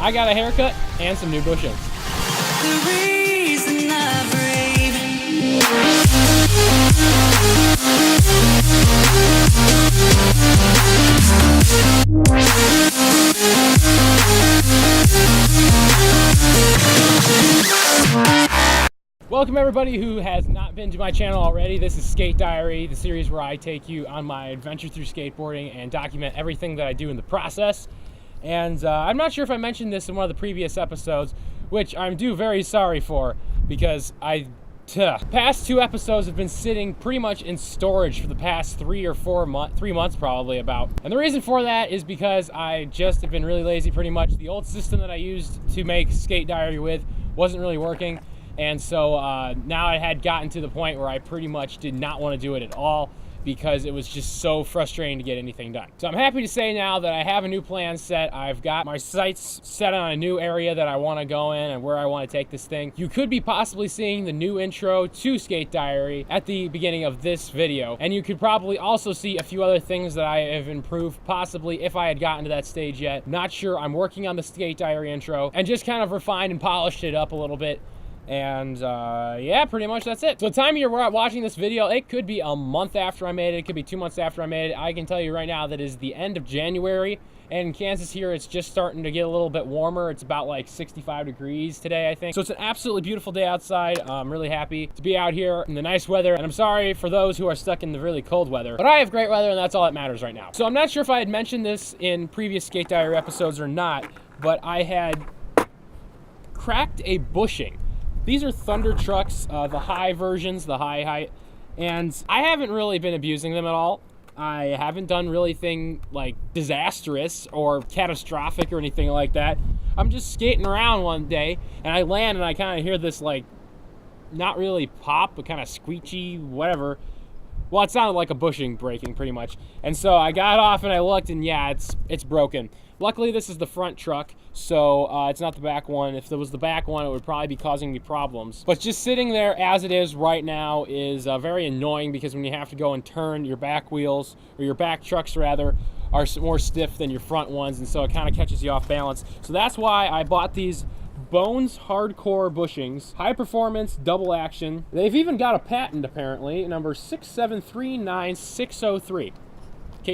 I got a haircut and some new bushings. The reason I breathe. Welcome everybody who has not been to my channel already. This is SK8 DIARY, the series where I take you on my adventure through skateboarding and document everything that I do in the process. And I'm not sure if I mentioned this in one of the previous episodes, which I'm very sorry for, because past 2 episodes have been sitting pretty much in storage for the past 3 months probably about. And the reason for that is because I just have been really lazy pretty much. The old system that I used to make SK8 DIARY with wasn't really working. And so now I had gotten to the point where I pretty much did not want to do it at all because it was just so frustrating to get anything done. So I'm happy to say now that I have a new plan set. I've got my sights set on a new area that I want to go in and where I want to take this thing. You could be possibly seeing the new intro to SK8 DIARY at the beginning of this video. And you could probably also see a few other things that I have improved, possibly if I had gotten to that stage yet. Not sure. I'm working on the SK8 DIARY intro and just kind of refined and polished it up a little bit. And yeah, pretty much that's it. So the time you're watching this video, it could be a month after I made it. It could be 2 months after I made it. I can tell you right now that is the end of January. And in Kansas here, it's just starting to get a little bit warmer. It's about like 65 degrees today, I think. So it's an absolutely beautiful day outside. I'm really happy to be out here in the nice weather. And I'm sorry for those who are stuck in the really cold weather. But I have great weather, and that's all that matters right now. So I'm not sure if I had mentioned this in previous SK8 DIARY episodes or not, but I had cracked a bushing. These are Thunder trucks, the high versions, the high height, and I haven't really been abusing them at all. I haven't done really anything like disastrous or catastrophic or anything like that. I'm just skating around one day and I land and I kind of hear this like, not really pop, but kind of squeechy, whatever. Well, it sounded like a bushing breaking pretty much. And so I got off and I looked and yeah, it's broken. Luckily, this is the front truck, so it's not the back one. If it was the back one, it would probably be causing me problems. But just sitting there as it is right now is very annoying because when you have to go and turn, your back wheels, or your back trucks rather, are more stiff than your front ones, and so it kind of catches you off balance. So that's why I bought these Bones Hardcore bushings, high performance, double action. They've even got a patent apparently, number 6739603. In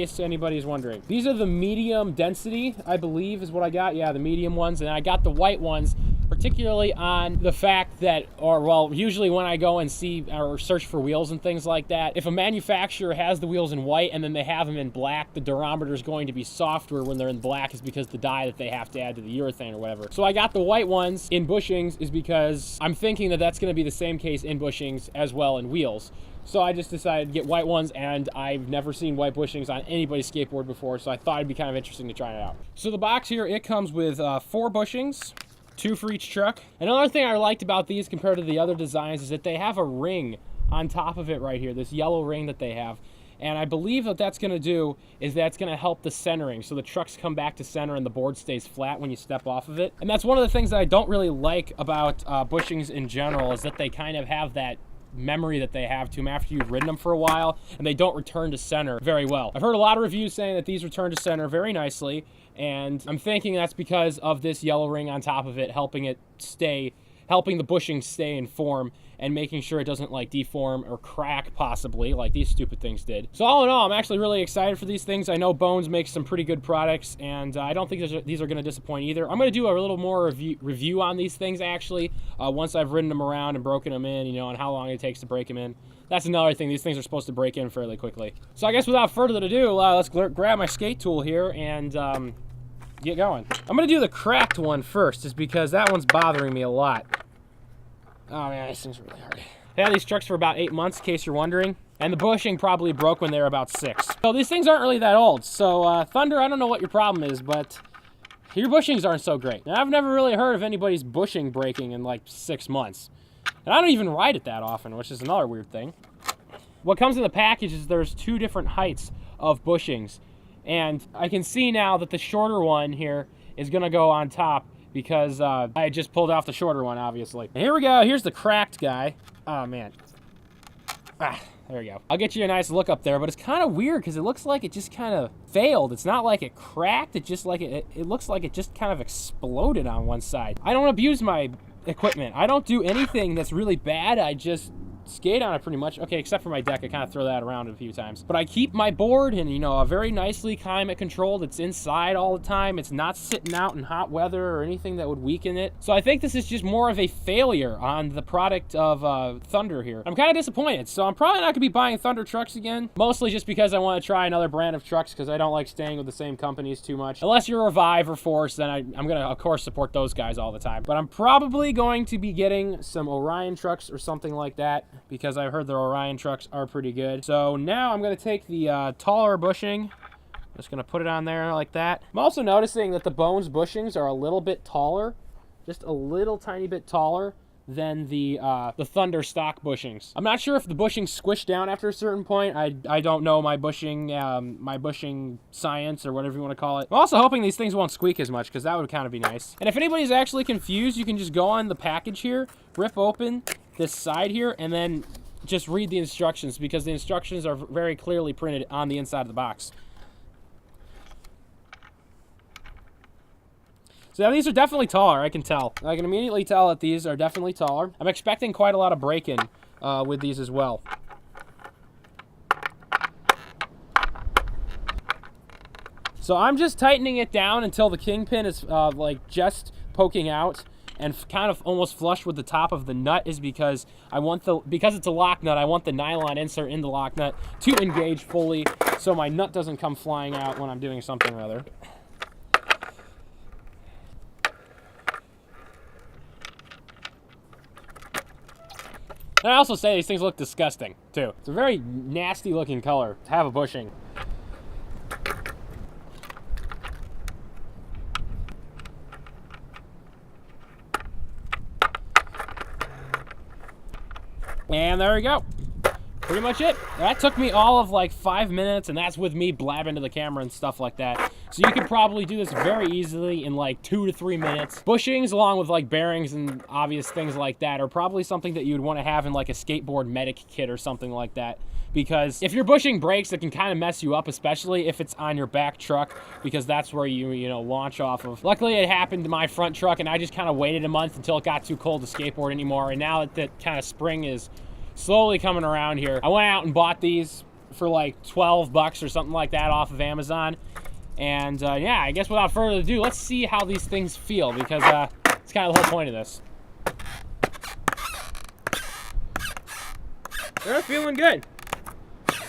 case anybody's wondering. These are the medium density, I believe is what I got. Yeah, the medium ones, and I got the white ones particularly on the fact that, or well, usually when I go and see or search for wheels and things like that, if a manufacturer has the wheels in white and then they have them in black, the durometer is going to be softer when they're in black is because the dye that they have to add to the urethane or whatever. So I got the white ones in bushings is because I'm thinking that that's going to be the same case in bushings as well in wheels. So I just decided to get white ones, and I've never seen white bushings on anybody's skateboard before, so I thought it'd be kind of interesting to try it out. So the box here, it comes with 4 bushings, 2 for each truck. Another thing I liked about these compared to the other designs is that they have a ring on top of it right here, this yellow ring that they have. And I believe what that's going to do is that's going to help the centering, so the trucks come back to center and the board stays flat when you step off of it. And that's one of the things that I don't really like about bushings in general, is that they kind of have that memory that they have to them after you've ridden them for a while, and they don't return to center very well. I've heard a lot of reviews saying that these return to center very nicely, and I'm thinking that's because of this yellow ring on top of it helping the bushing stay in form and making sure it doesn't like deform or crack possibly like these stupid things did. So all in all, I'm actually really excited for these things. I know Bones makes some pretty good products, and I don't think these are going to disappoint either. I'm going to do a little more review on these things actually once I've ridden them around and broken them in, you know, and how long it takes to break them in. That's another thing. These things are supposed to break in fairly quickly. So I guess without further ado, let's grab my skate tool here and get going. I'm going to do the cracked one first, just because that one's bothering me a lot. Oh man, these things are really hard. I had these trucks for about 8 months, in case you're wondering, and the bushing probably broke when they were about 6. So these things aren't really that old. So Thunder, I don't know what your problem is, but your bushings aren't so great. Now, I've never really heard of anybody's bushing breaking in like 6 months. And I don't even ride it that often, which is another weird thing. What comes in the package is there's 2 different heights of bushings. And I can see now that the shorter one here is gonna go on top, because I just pulled off the shorter one, obviously. And here we go, here's the cracked guy. Oh man. There we go. I'll get you a nice look up there, but it's kind of weird because it looks like it just kind of failed. It's not like it cracked. It just like it looks like it just kind of exploded on one side. I don't abuse my equipment. I don't do anything that's really bad. I just skate on it pretty much. Okay, except for my deck. I kind of throw that around a few times. But I keep my board in, you know, a very nicely climate controlled. It's inside all the time. It's not sitting out in hot weather or anything that would weaken it. So I think this is just more of a failure on the product of Thunder here. I'm kind of disappointed. So I'm probably not going to be buying Thunder trucks again. Mostly just because I want to try another brand of trucks because I don't like staying with the same companies too much. Unless you're Revive or Force, then I'm going to, of course, support those guys all the time. But I'm probably going to be getting some Orion trucks or something like that, because I've heard the Orion trucks are pretty good. So now I'm going to take the taller bushing. Just going to put it on there like that. I'm also noticing that the Bones bushings are a little bit taller, just a little tiny bit taller than the Thunder stock bushings. I'm not sure if the bushings squish down after a certain point. I don't know my bushing science or whatever you want to call it. I'm also hoping these things won't squeak as much because that would kind of be nice. And if anybody's actually confused, you can just go on the package here, rip open this side here, and then just read the instructions, because the instructions are very clearly printed on the inside of the box. So now these are definitely taller, I can tell. I can immediately tell that these are definitely taller. I'm expecting quite a lot of break-in with these as well. So I'm just tightening it down until the kingpin is like just poking out and kind of almost flush with the top of the nut, is because I want because it's a lock nut, I want the nylon insert in the lock nut to engage fully so my nut doesn't come flying out when I'm doing something or other. And I also say these things look disgusting, too. It's a very nasty looking color to have a bushing. And there we go. Pretty much it. That took me all of like 5 minutes, and that's with me blabbing to the camera and stuff like that. So you could probably do this very easily in like 2 to 3 minutes. Bushings, along with like bearings and obvious things like that, are probably something that you would want to have in like a skateboard medic kit or something like that. Because if your bushing breaks, it can kind of mess you up, especially if it's on your back truck, because that's where you know, launch off of. Luckily, it happened to my front truck, and I just kind of waited a month until it got too cold to skateboard anymore. And now that kind of spring is slowly coming around here, I went out and bought these for like 12 bucks or something like that off of Amazon. And yeah, I guess without further ado, let's see how these things feel, because it's kind of the whole point of this. They're feeling good.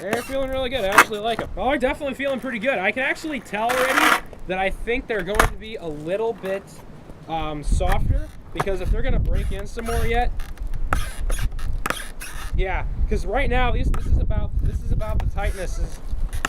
They're feeling really good. I actually like them. Oh, they're definitely feeling pretty good. I can actually tell already that I think they're going to be a little bit softer, because if they're going to break in some more yet, yeah, because right now this is about the tightness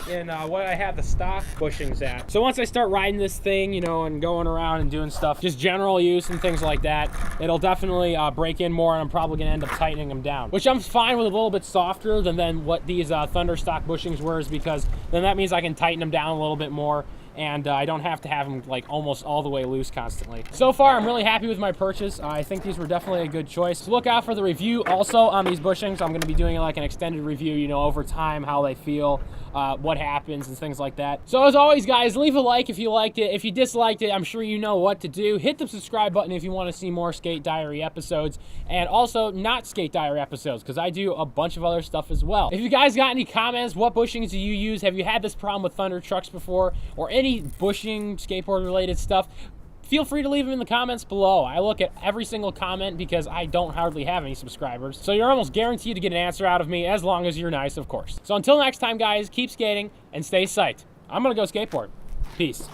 in what I have the stock bushings at. So once I start riding this thing, you know, and going around and doing stuff, just general use and things like that, it'll definitely break in more, and I'm probably gonna end up tightening them down, which I'm fine with a little bit softer than what these Thunder stock bushings were, is because then that means I can tighten them down a little bit more, and I don't have to have them like almost all the way loose constantly. So far, I'm really happy with my purchase. I think these were definitely a good choice. So look out for the review also on these bushings. I'm gonna be doing like an extended review, you know, over time, how they feel, what happens and things like that. So as always, guys, leave a like if you liked it. If you disliked it, I'm sure you know what to do. Hit the subscribe button if you want to see more Skate Diary episodes, and also not Skate Diary episodes, because I do a bunch of other stuff as well. If you guys got any comments, what bushings do you use? Have you had this problem with Thunder trucks before, or any bushing skateboard related stuff? Feel free to leave them in the comments below. I look at every single comment because I don't hardly have any subscribers. So you're almost guaranteed to get an answer out of me, as long as you're nice, of course. So until next time, guys, keep skating and stay psyched. I'm gonna go skateboard. Peace.